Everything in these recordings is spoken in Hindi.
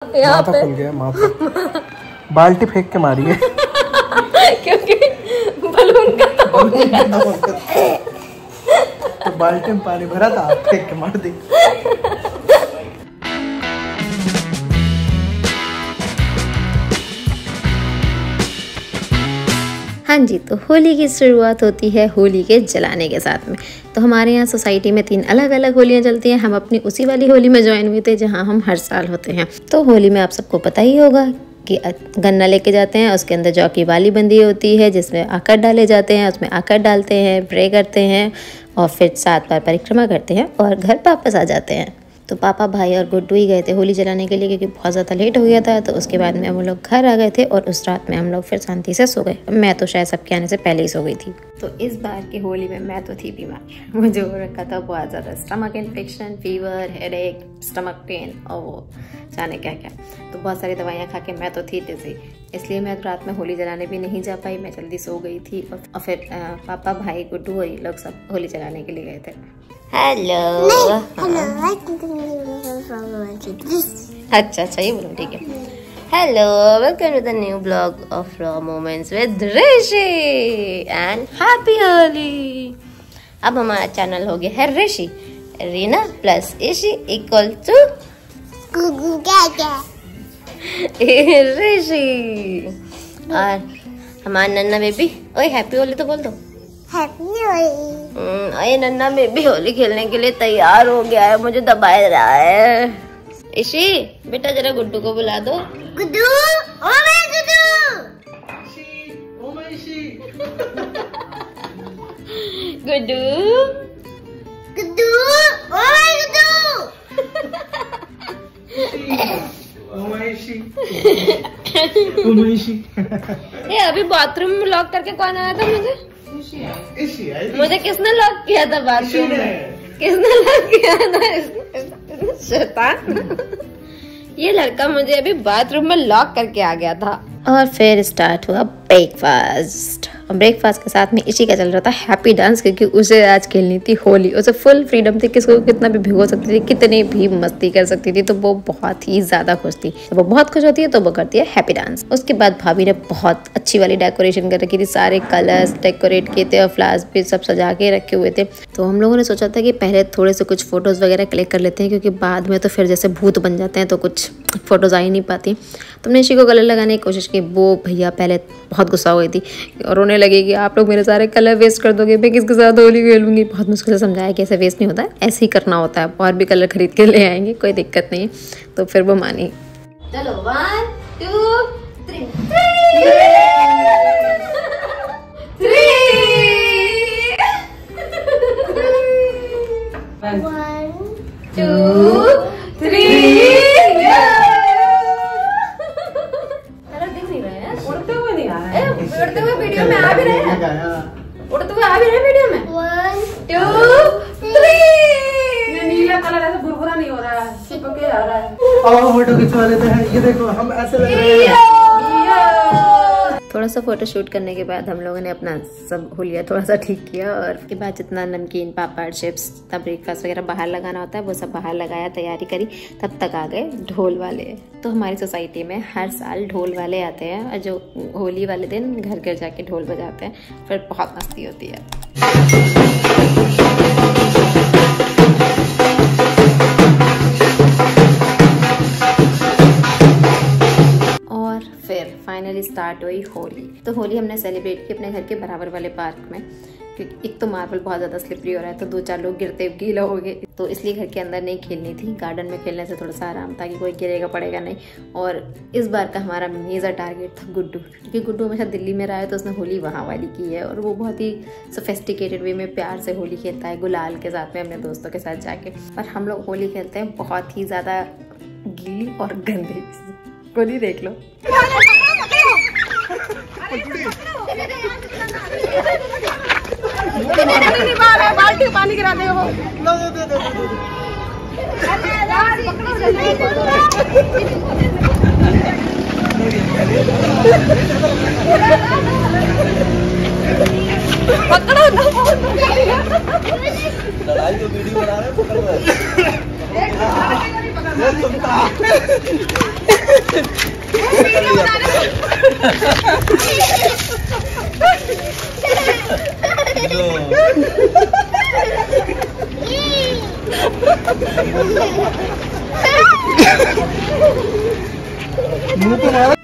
यहाँ पे खुल गया, माथा बाल्टी फेंक के मारी है क्योंकि बलून का तो बाल्टी में पानी भरा था, फेंक के मार दी। हाँ जी, तो होली की शुरुआत होती है होली के जलाने के साथ में। तो हमारे यहाँ सोसाइटी में 3 अलग अलग होलियाँ जलती हैं। हम अपनी उसी वाली होली में ज्वाइन हुए थे जहाँ हम हर साल होते हैं। तो होली में आप सबको पता ही होगा कि गन्ना लेके जाते हैं, उसके अंदर जौ की वाली बंदी होती है जिसमें आकर डाले जाते हैं, उसमें आकर डालते हैं, प्रे करते हैं और फिर 7 बार परिक्रमा करते हैं और घर वापस आ जाते हैं। तो पापा, भाई और गुड्डू ही गए थे होली जलाने के लिए क्योंकि बहुत ज़्यादा लेट हो गया था। तो उसके बाद में हम लोग घर आ गए थे और उस रात में हम लोग फिर शांति से सो गए। मैं तो शायद सबके आने से पहले ही सो गई थी। तो इस बार की होली में मैं तो थी बीमार। मुझे हो रखा था बहुत ज़्यादा stomach infection, fever, headache, stomach pain और वो जाने क्या क्या। तो बहुत सारी दवाइयाँ खा के मैं तो थी डिज़ी, इसलिए मैं रात में होली जलाने भी नहीं जा पाई। मैं जल्दी सो गई थी और फिर पापा, भाई, गुड्डू और ये लोग सब होली जलाने के लिए गए थे। हेलो अच्छा ये बोलो, ठीक है। Hello, welcome to the new blog of raw moments with Rishi and happy Holi. अब हमारा चैनल हो गया है Rishi, Reena plus Ishi equal to Rishi. और हमारा नन्ना बेबी, ओए हैप्पी होली तो बोल दो। हैप्पी होली। ये नन्ना बेबी होली खेलने के लिए तैयार हो गया है, मुझे दबा रहा है। इशी बेटा जरा गुड्डू को बुला दो। गुड्डू, ओ मेरा गुड्डू। ओ मेरा इशी। गुड्डू, गुड्डू, ओ मेरा गुड्डू। ओ मेरा इशी। ओ मेरा इशी। ये अभी बाथरूम में लॉक करके कौन आया था मुझे? मुझे किसने लॉक किया था बाथरूम में? किसने लॉक किया था? शैतान। ये लड़का मुझे अभी बाथरूम में लॉक करके आ गया था। और फिर स्टार्ट हुआ ब्रेकफास्ट। और ब्रेकफास्ट के साथ में इसी का चल रहा था हैप्पी डांस, क्योंकि उसे आज खेलनी थी होली। उसे फुल फ्रीडम थी, किसको कितना भी भिगो सकती थी, कितनी भी मस्ती कर सकती थी। तो वो बहुत ही ज्यादा खुश थी। तो वो बहुत खुश होती है तो वो करती है हैप्पी डांस। उसके बाद भाभी ने बहुत अच्छी वाली डेकोरेशन कर रखी थी, सारे कलर्स डेकोरेट किए थे और फ्लावर्स भी सब सजा के रखे हुए थे। तो हम लोगों ने सोचा था कि पहले थोड़े से कुछ फोटोज वगैरह क्लिक कर लेते हैं, क्योंकि बाद में तो फिर जैसे भूत बन जाते हैं तो कुछ फोटोज आ ही नहीं पाती। तो हमने इसी को कलर लगाने की कोशिश की। वो भैया पहले बहुत गुस्सा हो गई थी और रोने लगी कि आप लोग मेरे सारे कलर वेस्ट कर दोगे, मैं किसके साथ होली खेलूंगी। बहुत मुश्किल से समझाया कि ऐसे वेस्ट नहीं होता है, ऐसे ही करना होता है, और भी कलर खरीद के ले आएंगे, कोई दिक्कत नहीं है। तो फिर वो मानी। चलो 1 2 3 1 2 3 उड़ते हुए वीडियो में आ भी रहे हैं, उड़ते हुए आ भी रहे वीडियो में। 1 2 3। ये नीला कलर ऐसा भुरभुरा नहीं हो रहा है, चिपके आ रहा है। अब फोटो खिंचवा लेते हैं। ये देखो हम ऐसे लग रहे हैं। थोड़ा सा फोटो शूट करने के बाद हम लोगों ने अपना सब होलिया थोड़ा सा ठीक किया और उसके बाद जितना नमकीन, पापड़, चिप्स, तब ब्रेकफास्ट वगैरह बाहर लगाना होता है वो सब बाहर लगाया, तैयारी करी। तब तक आ गए ढोल वाले। तो हमारी सोसाइटी में हर साल ढोल वाले आते हैं और जो होली वाले दिन घर घर जाके ढोल बजाते हैं, फिर बहुत मस्ती होती है। फिर फाइनली स्टार्ट हुई होली। तो होली हमने सेलिब्रेट की अपने घर के बराबर वाले पार्क में, क्योंकि एक तो मार्बल बहुत ज़्यादा स्लिपरी हो रहा है तो 2-4 लोग गिरते गीला हो गए, तो इसलिए घर के अंदर नहीं खेलनी थी। गार्डन में खेलने से थोड़ा सा आराम था कि कोई गिरेगा पड़ेगा नहीं। और इस बार का हमारा मेजर टारगेट था गुड्डू, क्योंकि गुड्डू हमेशा दिल्ली में रहा है तो उसने होली वहाँ वाली की है और वो बहुत ही सोफिस्टिकेटेड वे में प्यार से होली खेलता है, गुलाल के साथ में अपने दोस्तों के साथ जाके। और हम लोग होली खेलते हैं बहुत ही ज़्यादा गीली और गंदी। गोली देख लो। बाल्टी पानी गिरा दे हो। पकड़ो ना, लड़ाई तो वीडियो बना रहे हैं, पकड़ो।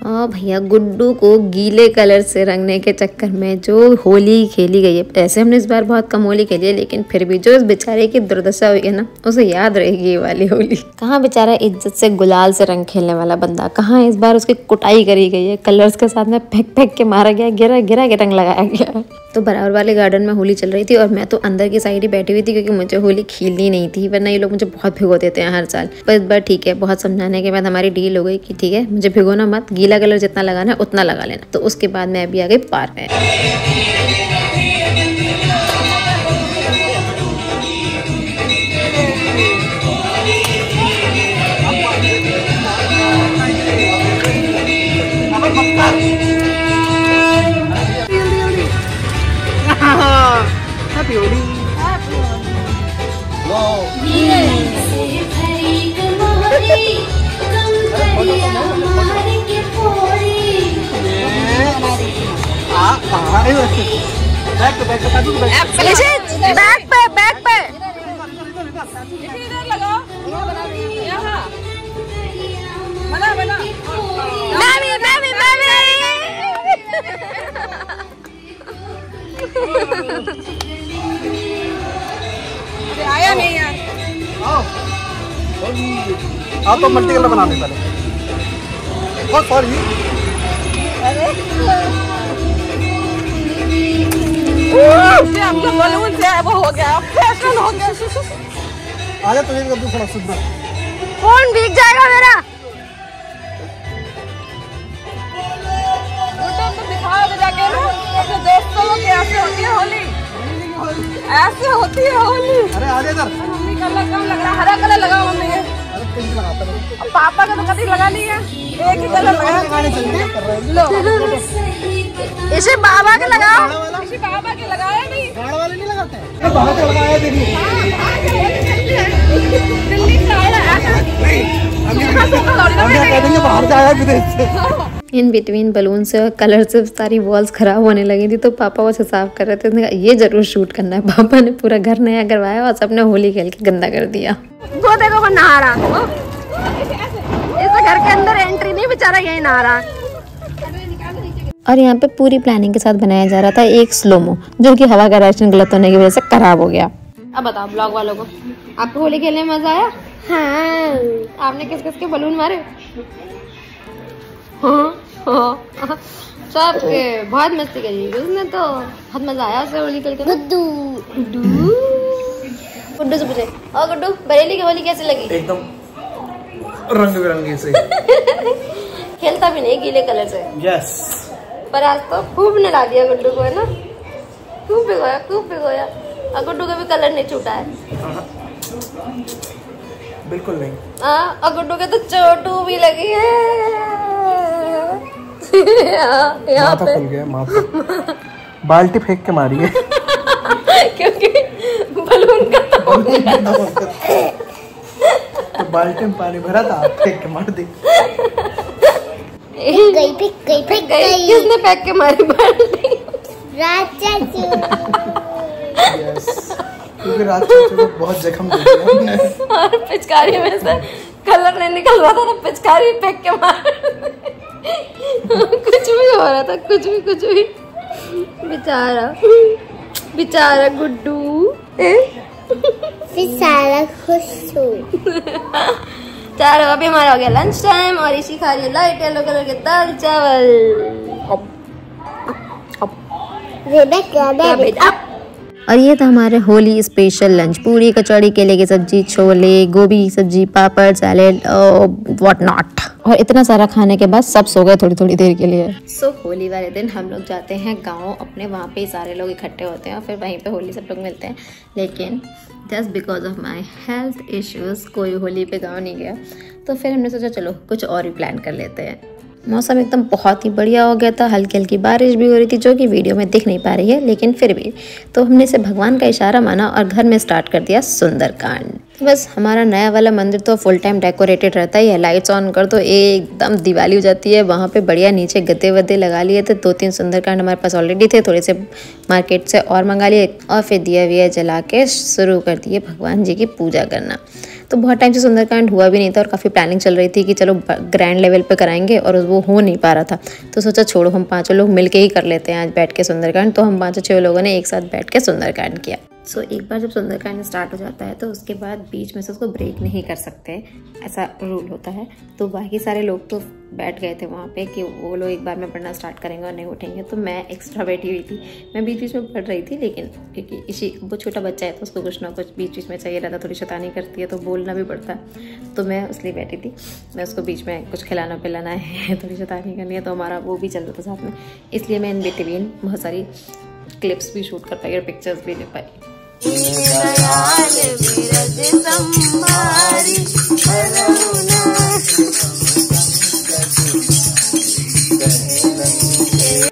ओ भैया, गुड्डू को गीले कलर से रंगने के चक्कर में जो होली खेली गई है, ऐसे हमने इस बार बहुत कम होली खेली है, लेकिन फिर भी जो इस बेचारे की दुर्दशा हुई है ना, उसे याद रहेगी ये वाली होली। कहाँ बेचारा इज्जत से गुलाल से रंग खेलने वाला बंदा, कहाँ इस बार उसकी कुटाई करी गई है, कलर्स के साथ में फेंक फेंक के मारा गया, गिरा गिरा के रंग लगाया गया। तो बराबर वाले गार्डन में होली चल रही थी और मैं तो अंदर की साइड ही बैठी हुई थी, क्योंकि मुझे होली खेलनी नहीं थी, वरना ये लोग मुझे बहुत भिगो देते हैं हर साल। पर इस बार ठीक है, बहुत समझाने के बाद हमारी डील हो गई कि ठीक है, मुझे भिगोना मत, गीला कलर जितना लगाना है उतना लगा लेना। तो उसके बाद मैं अभी आ गई पार्क में। हैप्पी होली। बैक पे इधर लगाओ, यहाँ बना बना। आया नहीं यार। आप तो मल्टी कलर बना दे पहले। बहुत सॉरी। आपका बलून से वो हो गया, फैशन हो गया। आजा तुझे भी कर दूं थोड़ा सुधर। फोन भीग जाएगा मेरा। तो दिखाओ तो जाके ना अपने दोस्तों को कि ऐसे होती है होली, ऐसे होती है होली। अरे आजा इधर। मम्मी कलर कम लग रहा है, हरा कलर लगाओ मम्मी के। अरे पिंक लगाता हूं। अब पापा का तो कभी लगा नहीं है, एक ही कलर लगा। लो इसे बाबा के लगाओ। किसी बाबा के लगाया नहीं, गाड़ वाले नहीं लगाते हैं। बाहर से लगाया देखिए। दिल्ली से आया नहीं, हम कह देंगे बाहर से आया विदेश से। इन बिटवीन बलून से और कलर से सारी वॉल्स खराब होने लगी थी, तो पापा उसे साफ कर रहे थे। उसने कहा ये जरूर शूट करना है। पापा ने पूरा घर नया करवाया और सबने होली खेल के गंदा कर दिया। वो देखो वो नहा रहा, इस घर के अंदर एंट्री नहीं, बेचारा यही नहा रहा। और यहाँ पे पूरी प्लानिंग के साथ बनाया जा रहा था एक स्लोमो, जो कि हवा का राशन गलत होने की वजह से खराब हो गया। अब बताओ ब्लॉग वालों को, आपको होली खेलने में मजा आया? हाँ। आपने किस किस के बलून मारे? हाँ। सबके बहुत मस्ती करी उसने, तो बहुत मजा आया उसे होली खेल के। गुड्डू से पूछे, और गुड्डू बरेली की होली कैसी लगी? एकदम रंग बिरंगी से। खेलता भी नहीं गीले कलर से। यस। पर आज तो खूब नला दिया गुड्डू को, है ना? खूब भिगोया। और गुड्डू का भी कलर नहीं छूटा है। बिल्कुल नहीं। हाँ, और गुड्डू के तो चोटू भी लगी है। यहाँ पे खुल गया माथा। बाल्टी फेंक के मारी है। क्योंकि बलून का तो बाल्टी में पानी भरा था, आप फेंक के मार दी। गई। किसने फेंक के मारी बाल्टी? यस, क्योंकि रात को बहुत जख्म दे दिया। और पिचकारी में से कलर नहीं निकल रहा था, तो पिचकारी फेंक के मार। कुछ भी हो रहा था, कुछ भी। बेचारा गुड्डू बेचारा खुश हो। चलो अभी हमारा हो गया लंच टाइम, और इसी खा रही लाइट येलो कलर के दाल चावल। और ये था हमारे होली स्पेशल लंच, पूरी कचौड़ी, केले की सब्जी, छोले, गोभी की सब्जी, पापड़, सैलेड, व्हाट नॉट। और इतना सारा खाने के बाद सब सो गए थोड़ी देर के लिए। सो होली वाले दिन हम लोग जाते हैं गांव अपने, वहाँ पे सारे लोग इकट्ठे होते हैं और फिर वहीं पे होली सब लोग मिलते हैं। लेकिन just because of my health issues कोई होली पे गाँव नहीं गया, तो फिर हमने सोचा चलो कुछ और भी प्लान कर लेते हैं। मौसम एकदम बहुत ही बढ़िया हो गया था, हल्की हल्की बारिश भी हो रही थी जो कि वीडियो में दिख नहीं पा रही है, लेकिन फिर भी तो हमने इसे भगवान का इशारा माना और घर में स्टार्ट कर दिया सुंदरकांड। तो बस हमारा नया वाला मंदिर तो फुल टाइम डेकोरेटेड रहता ही है, लाइट्स ऑन कर तो एकदम दिवाली हो जाती है। वहाँ पे बढ़िया नीचे गद्दे वद्दे लगा लिए थे, 2-3 सुंदरकांड हमारे पास ऑलरेडी थे, थोड़े से मार्केट से और मंगा लिए और फिर दिया विया जला के शुरू कर दिए भगवान जी की पूजा करना। तो बहुत टाइम से सुंदरकांड हुआ भी नहीं था और काफ़ी प्लानिंग चल रही थी कि चलो ग्रैंड लेवल पे कराएंगे, और वो हो नहीं पा रहा था। तो सोचा छोड़ो, हम 5 लोग मिलके ही कर लेते हैं आज बैठ के सुंदरकांड। तो हम 5-6 लोगों ने एक साथ बैठ के सुंदरकांड किया। सो एक बार जब सुंदरकांड स्टार्ट हो जाता है तो उसके बाद बीच में से उसको ब्रेक नहीं कर सकते, ऐसा रूल होता है। तो बाकी सारे लोग तो बैठ गए थे वहाँ पे कि वो लोग एक बार में पढ़ना स्टार्ट करेंगे और नहीं उठेंगे। तो मैं एक्स्ट्रा बैठी हुई थी, मैं बीच बीच में पढ़ रही थी, लेकिन क्योंकि इसी वो छोटा बच्चा है तो उसको कुछ ना कुछ बीच बीच में चाहिए रहता, थोड़ी शैतानी करती है तो बोलना भी पड़ता है। तो मैं उसलिए बैठी थी, मैं उसको बीच में कुछ खिलाना पिलाना है, थोड़ी शैतानी करनी है, तो हमारा वो भी चल रहा था साथ में। इसलिए मैं इन बिटवीन बहुत सारी क्लिप्स भी शूट कर पाई और पिक्चर्स भी ले पाई।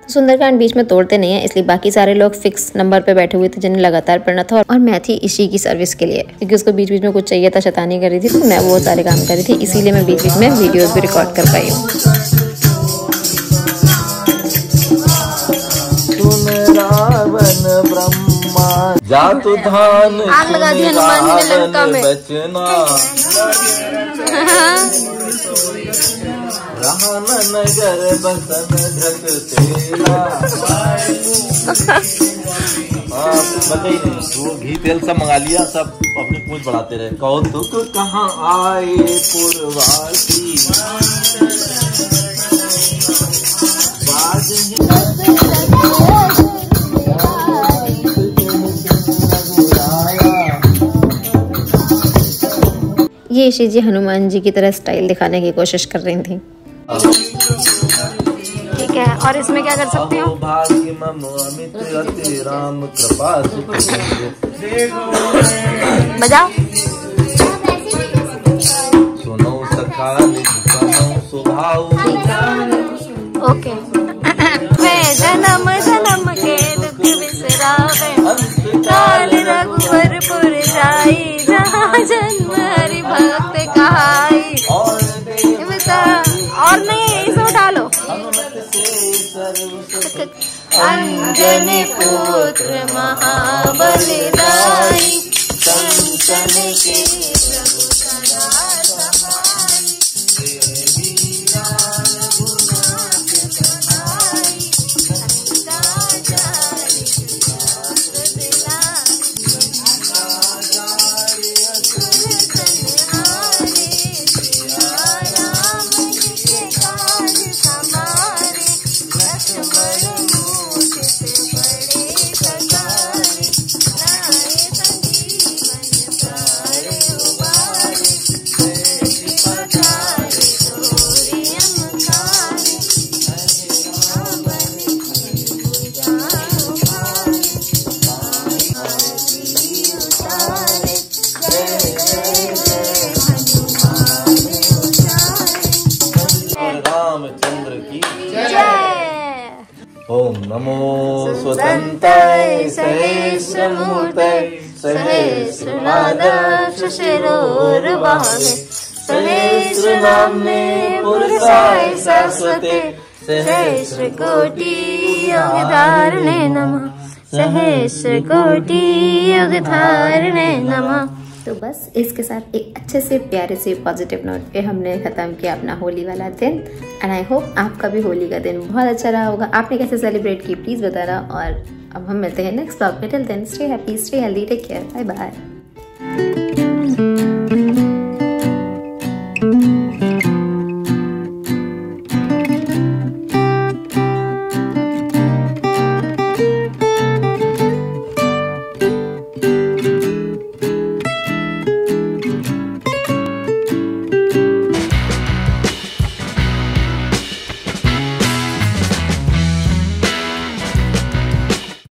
सुंदरकांड बीच में तोड़ते नहीं है, इसलिए बाकी सारे लोग फिक्स नंबर पे बैठे हुए थे जिन्हें लगातार पढ़ना था, और मैं थी इसी की सर्विस के लिए, क्योंकि उसको बीच बीच में कुछ चाहिए था, शैतानी कर रही थी, तो मैं वो सारे काम कर रही थी, इसीलिए मैं बीच बीच में वीडियोस भी रिकॉर्ड कर पाई हूँ। जातु धान आग लगा दी हनुमान जी ने लंका में। बचना रहन नगर बसन धक तेरा। बताइए वो घी तेल सब मंगा लिया, सब अपनी पूछ बढ़ाते रहे। कौतुक कहाँ आए पूर्वासी ये ईशी जी हनुमान जी की तरह स्टाइल दिखाने की कोशिश कर रही थी। ठीक है, और इसमें क्या कर सकती हूँ? बजाओ। सुनो सखा स्वभाव। ओके। मैं जन्म जन्म के दुख बिसरावे, काल रघुवरपुर जाई, जहाँ जन्म हरि भक्त कहाई। और नहीं, इसमें डालो। अंजनी पुत्र महाबलिदाई, कंचन के प्रभु सदा सहाई। ओम नमो स्वतंत्राय सहस्रमूर्तये सहस्रनादाय शिशिरोर्वाहे सहस्रनाम्ने पुरुषाय शाश्वते सहस्रकोटि योगधारिणे नमः सहस्रकोटि योगधारिणे नमः। तो बस इसके साथ एक अच्छे से प्यारे से पॉजिटिव नोट पे हमने ख़त्म किया अपना होली वाला दिन। एंड आई होप आपका भी होली का दिन बहुत अच्छा रहा होगा। आपने कैसे सेलिब्रेट की प्लीज़ बताना, और अब हम मिलते हैं नेक्स्ट ब्लॉग में। Till then stay happy, stay healthy, take care, bye bye.